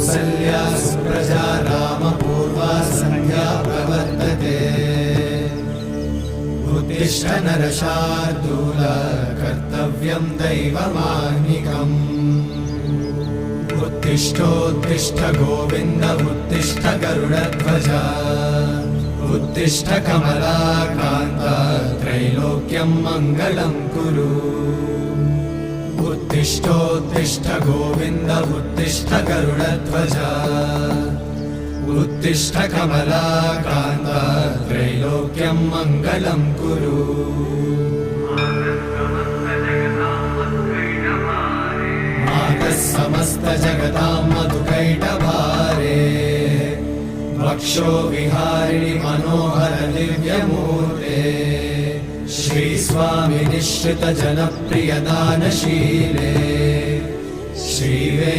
कौसल्या सुप्रजा रामपूर्वा सन्ध्या प्रवर्तते उत्तिष्ठ नरशार्दूल कर्तव्यं दैवमाह्निकम् उत्तिष्ठोत्तिष्ठ गोविन्द उत्तिष्ठ गरुडध्वज उत्तिष्ठ कमलाकान्त त्रैलोक्यं मङ्गलं कुरु उत्तिष्ठोत्तिष्ठ गोविन्द उत्तिष्ठ गरुडध्वज उत्तिष्ठ कमलाकान्त त्रैलोक्यं मङ्गलं कुरु मातः समस्त जगतां मधुकैटभारे वक्षो विहारिणि मनोहर दिव्यमूर्ते श्रीस्वामि निश्चित जनप्रिय दानशीले श्रीवे